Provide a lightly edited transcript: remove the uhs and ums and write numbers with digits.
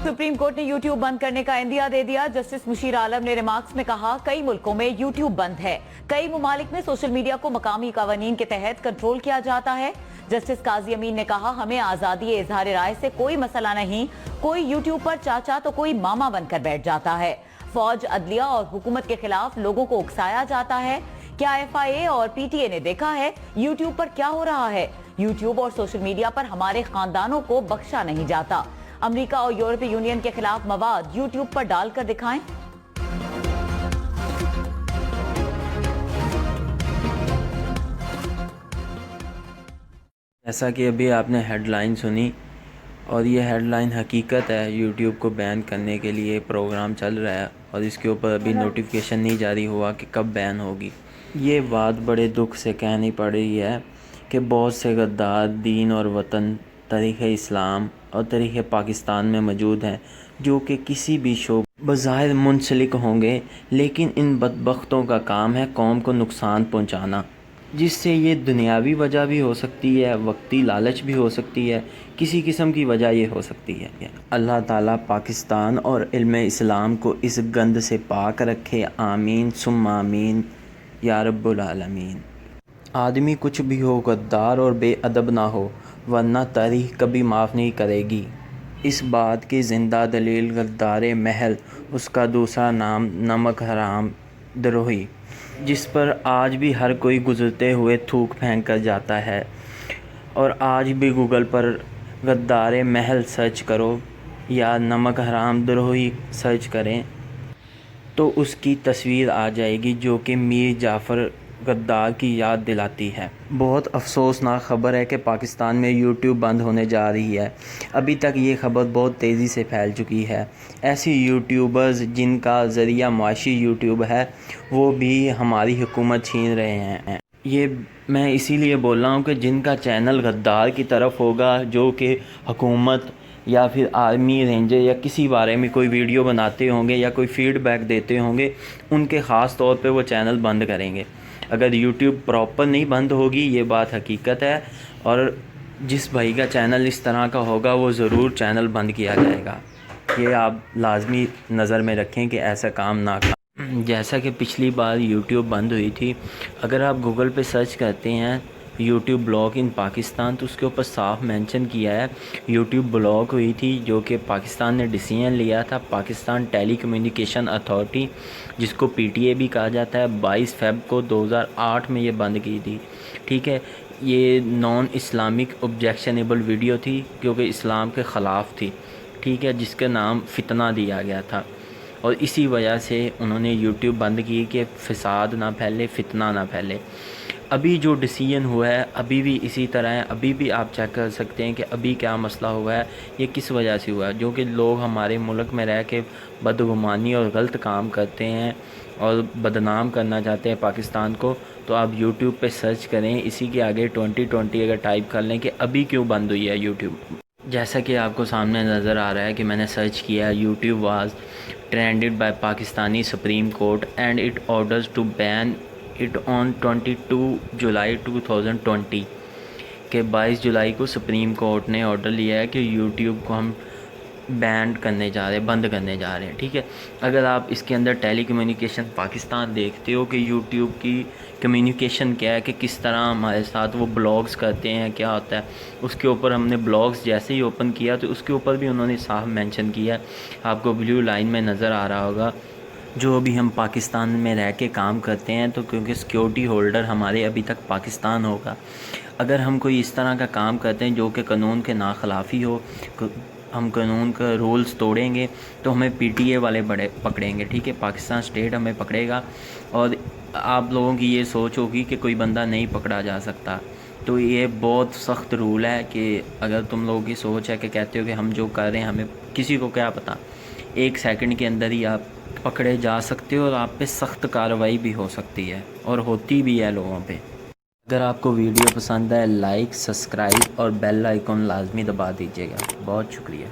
Supreme court ने YouTube बंद करने का इंदिया दे दिया। जस्टिस मुशीर आलम ने रिमार्क्स में कहा, कई मुल्कों में यूट्यूब बंद है, कई मुमालिक में सोशल मीडिया को मकामी कानून के तहत कंट्रोल किया जाता है। जस्टिस काजी अमीन ने कहा, हमें आजादी इजहार राय से कोई मसला नहीं, कोई यूट्यूब पर चाचा तो कोई मामा बनकर बैठ जाता है। फौज, अदलिया और हुकूमत के खिलाफ लोगों को उकसाया जाता है। क्या FIA और PTA ने देखा है यूट्यूब पर क्या हो रहा है? यूट्यूब और सोशल मीडिया पर हमारे खानदानों को बख्शा नहीं जाता। अमेरिका और यूरोपीय यूनियन के खिलाफ मवाद यूट्यूब पर डालकर दिखाएं। जैसा कि अभी आपने हेडलाइन सुनी और ये हेडलाइन हकीकत है, यूट्यूब को बैन करने के लिए प्रोग्राम चल रहा है और इसके ऊपर अभी नोटिफिकेशन नहीं जारी हुआ कि कब बैन होगी। ये बात बड़े दुख से कहनी पड़ रही है कि बहुत से गद्दार दीन और वतन, तरीक़े इस्लाम और तरीक़े पाकिस्तान में मौजूद हैं जो कि किसी भी शो बज़ाहिर मुंसलिक होंगे, लेकिन इन बदबख्तों का काम है कौम को नुकसान पहुंचाना, जिससे ये दुनियावी वजह भी हो सकती है, वक्ती लालच भी हो सकती है, किसी किस्म की वजह ये हो सकती है। अल्लाह ताला पाकिस्तान और इल्म इस्लाम को इस गंद से पाक रखे। आमीन सुम्मा आमीन या रब्बुल आलमीन। आदमी कुछ भी हो, गद्दार और बेअदब ना हो, वरना तारीख़ कभी माफ़ नहीं करेगी। इस बात की ज़िंदा दलील गद्दार महल, उसका दूसरा नाम नमक हराम द्रोही, जिस पर आज भी हर कोई गुज़रते हुए थूक फेंक कर जाता है। और आज भी गूगल पर गद्दार महल सर्च करो या नमक हराम द्रोही सर्च करें तो उसकी तस्वीर आ जाएगी जो कि मीर जाफ़र गद्दार की याद दिलाती है। बहुत अफसोसनाक ख़बर है कि पाकिस्तान में यूट्यूब बंद होने जा रही है। अभी तक ये ख़बर बहुत तेज़ी से फैल चुकी है। ऐसी यूट्यूबर्स जिनका ज़रिया मुआशी यूट्यूब है वो भी हमारी हुकूमत छीन रहे हैं। ये मैं इसीलिए बोल रहा हूँ कि जिनका चैनल गद्दार की तरफ होगा, जो कि हुकूमत या फिर आर्मी, रेंजर या किसी बारे में कोई वीडियो बनाते होंगे या कोई फ़ीडबैक देते होंगे, उनके ख़ास तौर पे वो चैनल बंद करेंगे। अगर यूट्यूब प्रॉपर नहीं बंद होगी, ये बात हकीकत है, और जिस भाई का चैनल इस तरह का होगा वो ज़रूर चैनल बंद किया जाएगा। ये आप लाजमी नज़र में रखें कि ऐसा काम ना करें। जैसा कि पिछली बार यूट्यूब बंद हुई थी, अगर आप गूगल पे सर्च करते हैं यूट्यूब ब्लॉक इन पाकिस्तान तो उसके ऊपर साफ मेंशन किया है यूट्यूब ब्लॉक हुई थी, जो कि पाकिस्तान ने डिसीजन लिया था। पाकिस्तान टेली कम्युनिकेशन अथॉरिटी, जिसको PTA भी कहा जाता है, 22 फ़रवरी को 2008 में ये बंद की थी। ठीक है, ये नॉन इस्लामिक ऑब्जेक्शनेबल वीडियो थी क्योंकि इस्लाम के ख़िलाफ़ थी। ठीक है, जिसका नाम फितना दिया गया था और इसी वजह से उन्होंने यूट्यूब बंद की कि फ़साद ना फैले, फितना ना फैले। अभी जो डिसीजन हुआ है अभी भी इसी तरह है। अभी भी आप चेक कर सकते हैं कि अभी क्या मसला हुआ है, ये किस वजह से हुआ है। जो कि लोग हमारे मुल्क में रह के बदगुमानी और गलत काम करते हैं और बदनाम करना चाहते हैं पाकिस्तान को, तो आप यूट्यूब पे सर्च करें, इसी के आगे 2020 अगर टाइप कर लें कि अभी क्यों बंद हुई है यूट्यूब। जैसा कि आपको सामने नज़र आ रहा है कि मैंने सर्च किया, YouTube was trended by Pakistani supreme court and it orders to ban it on 22 July 2020 के 22 जुलाई को सुप्रीम कोर्ट ने ऑर्डर लिया है कि यूट्यूब को हम बैन करने जा रहे हैं, बंद करने जा रहे हैं। ठीक है, अगर आप इसके अंदर टेली कम्युनिकेशन पाकिस्तान देखते हो कि यूट्यूब की कम्युनिकेशन क्या है, कि किस तरह हमारे साथ वो ब्लॉग्स करते हैं, क्या होता है, उसके ऊपर हमने ब्लॉग्स जैसे ही ओपन किया तो उसके ऊपर भी उन्होंने साफ मेंशन किया, आपको ब्लू लाइन में नज़र आ रहा होगा। जो भी हम पाकिस्तान में रह के काम करते हैं तो क्योंकि सिक्योरिटी होल्डर हमारे अभी तक पाकिस्तान होगा, अगर हम कोई इस तरह का काम करते हैं जो कि कानून के ना खिलाफ़ी हो, हम कानून का रूल्स तोड़ेंगे तो हमें PTA वाले बड़े पकड़ेंगे। ठीक है, पाकिस्तान स्टेट हमें पकड़ेगा और आप लोगों की ये सोच होगी कि कोई बंदा नहीं पकड़ा जा सकता। तो ये बहुत सख्त रूल है कि अगर तुम लोगों की सोच है कि कहते हो कि हम जो कर रहे हैं हमें किसी को क्या पता, 1 सेकंड के अंदर ही आप पकड़े जा सकते हो और आप पे सख्त कार्रवाई भी हो सकती है और होती भी है लोगों पे। अगर आपको वीडियो पसंद है, लाइक, सब्सक्राइब और बेल आइकॉन लाजमी दबा दीजिएगा। बहुत शुक्रिया।